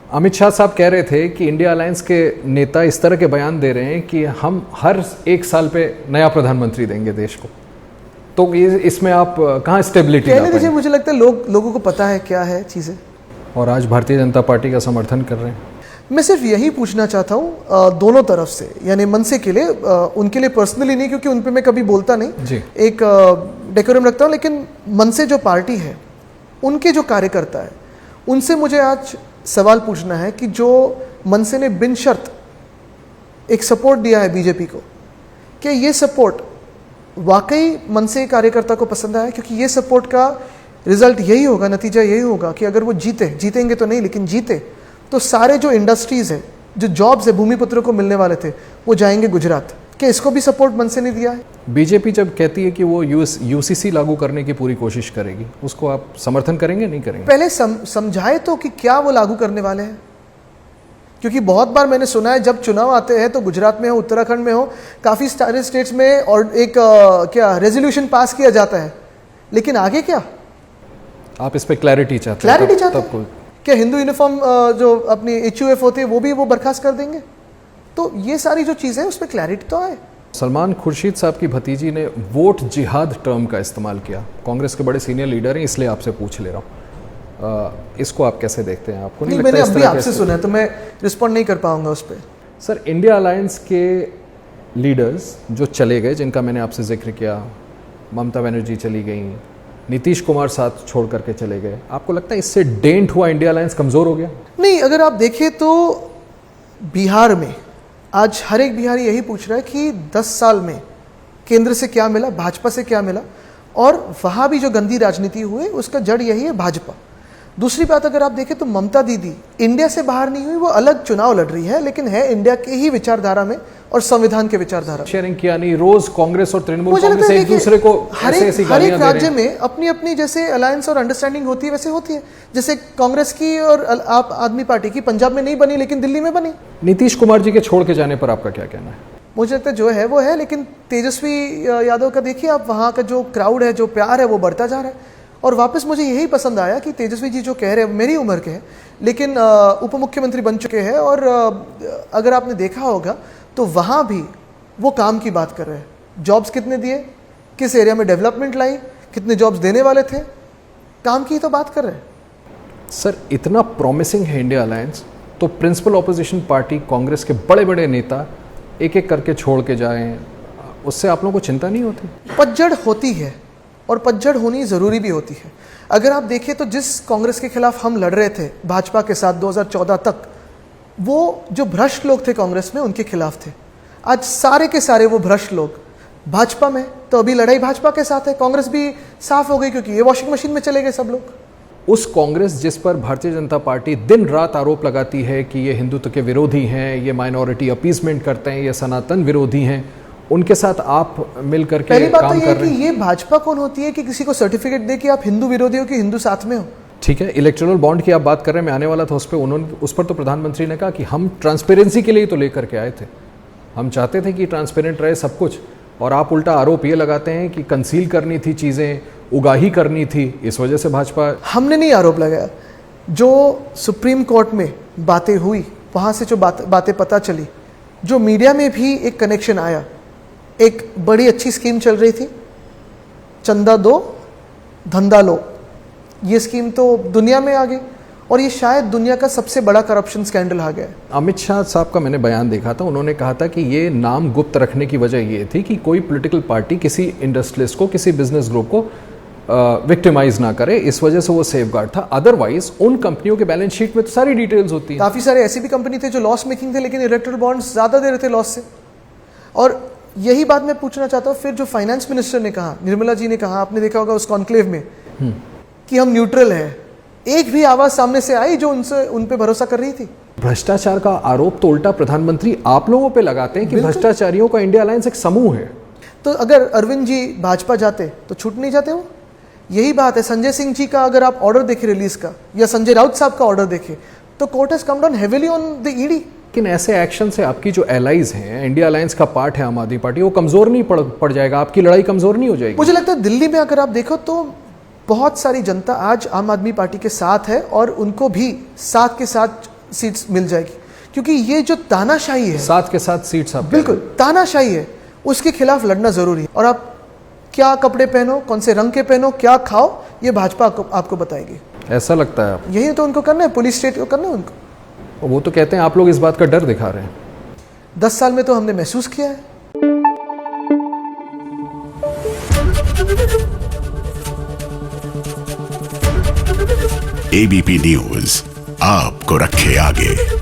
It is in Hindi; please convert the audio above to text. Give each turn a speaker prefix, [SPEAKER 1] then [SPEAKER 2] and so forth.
[SPEAKER 1] अमित शाह साहब कह रहे थे कि इंडिया अलायंस के नेता इस तरह के बयान दे रहे हैं कि हम हर 1 साल पे नया प्रधानमंत्री देंगे देश को, तो इसमें आप कहाँ स्टेबिलिटी ला पाएंगे?
[SPEAKER 2] मुझे लगता है लोगों को पता है क्या है चीज़ें,
[SPEAKER 1] और आज भारतीय जनता पार्टी का समर्थन कर रहे हैं।
[SPEAKER 2] मैं सिर्फ यही पूछना चाहता हूँ दोनों तरफ से, यानी मनसे के लिए, उनके लिए पर्सनली नहीं, क्योंकि उन पे मैं कभी बोलता नहीं
[SPEAKER 1] जी।
[SPEAKER 2] एक डेकोरम रखता हूँ, लेकिन मनसे जो पार्टी है उनके जो कार्यकर्ता है उनसे मुझे आज सवाल पूछना है कि जो मनसे ने बिन शर्त एक सपोर्ट दिया है बीजेपी को, क्या ये सपोर्ट वाकई मनसे कार्यकर्ता को पसंद आया? क्योंकि ये सपोर्ट का रिजल्ट यही होगा, नतीजा यही होगा कि अगर वो जीतेंगे तो नहीं, लेकिन जीते तो सारे जो इंडस्ट्रीज है, जो जॉब्स है भूमिपुत्रों को मिलने वाले थे, वो जाएंगे गुजरात। क्या इसको भी सपोर्ट मनसे ने दिया है?
[SPEAKER 1] बीजेपी जब कहती है कि वो यूसीसी लागू करने की पूरी कोशिश करेगी, उसको आप समर्थन करेंगे नहीं करेंगे?
[SPEAKER 2] पहले समझाए तो कि क्या वो लागू करने वाले हैं, क्योंकि बहुत बार मैंने सुना है जब चुनाव आते हैं तो गुजरात में हो, उत्तराखंड में हो, काफी सारे स्टेट्स में और एक क्या रेजोल्यूशन पास किया जाता है, लेकिन आगे क्या?
[SPEAKER 1] आप इस पे क्लैरिटी चाहते हैं?
[SPEAKER 2] क्या हिंदू यूनिफॉर्म जो अपनी HUF होती है वो बर्खास्त कर देंगे? तो ये सारी जो चीजें हैं उस पर क्लैरिटी तो आए।
[SPEAKER 1] सलमान खुर्शीद साहब की भतीजी ने वोट जिहाद टर्म का इस्तेमाल किया, कांग्रेस के बड़े सीनियर लीडर हैं, इसलिए आपसे पूछ ले रहा हूँ, इसको आप कैसे देखते हैं? आपको नहीं लगता?
[SPEAKER 2] मैंने अभी आपसे सुना है तो मैं रिस्पॉन्ड नहीं कर पाऊंगा उस पर।
[SPEAKER 1] सर, इंडिया अलायंस के लीडर्स जो चले गए, जिनका मैंने आपसे जिक्र किया, ममता बनर्जी चली गई, नीतीश कुमार साथ छोड़ करके चले गए, आपको लगता है इससे डेंट हुआ, इंडिया अलायंस कमजोर हो गया?
[SPEAKER 2] नहीं, अगर आप देखें तो बिहार में आज हर एक बिहारी यही पूछ रहा है कि 10 साल में केंद्र से क्या मिला, भाजपा से क्या मिला, और वहां भी जो गंदी राजनीति हुई उसका जड़ यही है भाजपा। दूसरी बात अगर आप देखें तो ममता दीदी इंडिया से बाहर नहीं हुई, वो अलग चुनाव लड़ रही है, लेकिन है इंडिया के ही विचारधारा में और संविधान के विचारधारा।
[SPEAKER 1] शेयरिंग किया नहीं, रोज कांग्रेस और तृणमूल कांग्रेस एक दूसरे को
[SPEAKER 2] हर एक राज्य में अपनी अपनी जैसे अलायंस और अंडरस्टैंडिंग होती है वैसे होती है। जैसे कांग्रेस की और आप आदमी पार्टी की पंजाब में नहीं बनी लेकिन दिल्ली में बनी।
[SPEAKER 1] नीतीश कुमार जी के छोड़ के जाने पर आपका क्या कहना है?
[SPEAKER 2] मुझे लगता है जो है वो है, लेकिन तेजस्वी यादव का देखिए आप, वहाँ का जो क्राउड है, जो प्यार है, वो बढ़ता जा रहा है। और वापस मुझे यही पसंद आया कि तेजस्वी जी जो कह रहे हैं, मेरी उम्र के हैं लेकिन उप मुख्यमंत्री बन चुके हैं, और अगर आपने देखा होगा तो वहाँ भी वो काम की बात कर रहे हैं। जॉब्स कितने दिए, किस एरिया में डेवलपमेंट लाई, कितने जॉब्स देने वाले थे, काम की तो बात कर रहे हैं।
[SPEAKER 1] सर, इतना प्रॉमिसिंग है इंडिया अलायंस, तो प्रिंसिपल ऑपोजिशन पार्टी कांग्रेस के बड़े बड़े नेता एक एक करके छोड़ के जाएं, उससे आप लोगों को चिंता नहीं होती?
[SPEAKER 2] पतझड़ होती है और पतझड़ होनी ज़रूरी भी होती है। अगर आप देखें तो जिस कांग्रेस के खिलाफ हम लड़ रहे थे भाजपा के साथ 2014 तक, वो जो भ्रष्ट लोग थे कांग्रेस में उनके खिलाफ थे। आज सारे के सारे वो भ्रष्ट लोग भाजपा में, तो अभी लड़ाई भाजपा के साथ है। कांग्रेस भी साफ हो गई क्योंकि ये वॉशिंग मशीन में चले गए सब लोग।
[SPEAKER 1] उस कांग्रेस जिस पर भारतीय जनता पार्टी दिन रात आरोप लगाती है कि ये हिंदुत्व के विरोधी हैं, ये माइनॉरिटी अपीसमेंट करते हैं, ये सनातन विरोधी हैं, उनके साथ आप मिलकर के
[SPEAKER 2] पहली बात
[SPEAKER 1] काम
[SPEAKER 2] तो
[SPEAKER 1] कर रहे हैं।
[SPEAKER 2] कि ये भाजपा कौन होती है कि किसी को सर्टिफिकेट दे कि आप हिंदू विरोधी हो कि हिंदू साथ में हो?
[SPEAKER 1] ठीक है, इलेक्टोरल बॉन्ड की आप बात कर रहे हैं, मैं आने वाला था उस पर। उस पर तो प्रधानमंत्री ने कहा कि हम ट्रांसपेरेंसी के लिए तो लेकर के आए थे, हम चाहते थे कि ट्रांसपेरेंट रहे सब कुछ, और आप उल्टा आरोप ये लगाते हैं कि कंसील करनी थी चीज़ें, उगाही करनी थी, इस वजह से भाजपा।
[SPEAKER 2] हमने नहीं आरोप लगाया, जो सुप्रीम कोर्ट में बातें हुई, वहाँ से जो बातें पता चली, जो मीडिया में भी एक कनेक्शन आया, एक बड़ी अच्छी स्कीम चल रही थी, चंदा दो धंधा लो, ये स्कीम तो दुनिया में आ गई, और ये शायद दुनिया का सबसे बड़ा करप्शन स्कैंडल आ गया है।
[SPEAKER 1] अमित शाह साहब का मैंने बयान देखा था, उन्होंने कहा था कि ये नाम गुप्त रखने की वजह ये थी कि कोई पॉलिटिकल पार्टी किसी इंडस्ट्रियलिस्ट को, किसी बिजनेस ग्रुप को विक्टिमाइज ना करे, इस वजह से वो सेफगार्ड था। अदरवाइज उन कंपनियों के बैलेंस शीट में तो सारी डिटेल्स होती है।
[SPEAKER 2] काफ़ी सारे ऐसी भी कंपनी थे जो लॉस मेकिंग थे, लेकिन इलेक्टोरल बॉन्ड्स ज़्यादा दे रहे थे लॉस से। और यही बात मैं पूछना चाहता हूँ, फिर जो फाइनेंस मिनिस्टर ने कहा, निर्मला जी ने कहा, आपने देखा होगा उस कॉन्क्लेव में कि हम न्यूट्रल है, एक भी आवाज सामने से आई जो उन पे भरोसा कर रही थी? भ्रष्टाचार का आरोप तो उल्टा प्रधानमंत्री आप लोगों पे लगाते हैं कि भ्रष्टाचारियों का इंडिया अलायंस एक समूह है। तो अगर अरविंद जी भाजपा जाते तो छूट नहीं जाते वो? यही बात है। संजय सिंह जी का अगर आप ऑर्डर देखें रिलीज का, या संजय राउत साहब का ऑर्डर देखें, तो court has come down heavily on the ED. लेकिन ऐसे एक्शन से आपकी जो एलाइज हैं, इंडिया अलायंस का पार्ट है आम आदमी पार्टी, वो कमजोर नहीं पड़ जाएगा, आपकी लड़ाई कमजोर नहीं हो जाएगी? मुझे लगता है दिल्ली में अगर आप देखो तो बहुत सारी जनता आज आम आदमी पार्टी के साथ है, और उनको भी साथ के साथ सीट्स मिल जाएगी, क्योंकि ये जो तानाशाही है,
[SPEAKER 1] साथ के साथ सीट्स आप
[SPEAKER 2] बिल्कुल तानाशाही है, उसके खिलाफ लड़ना जरूरी है। और आप क्या कपड़े पहनो, कौन से रंग के पहनो, क्या खाओ, ये भाजपा आपको बताएगी।
[SPEAKER 1] ऐसा लगता है आप?
[SPEAKER 2] यही तो उनको करना है, पुलिस स्टेट को करना है उनको।
[SPEAKER 1] वो तो कहते हैं आप लोग इस बात का डर दिखा रहे हैं।
[SPEAKER 2] 10 साल में तो हमने महसूस किया है।
[SPEAKER 3] एबीपी न्यूज आपको रखे आगे।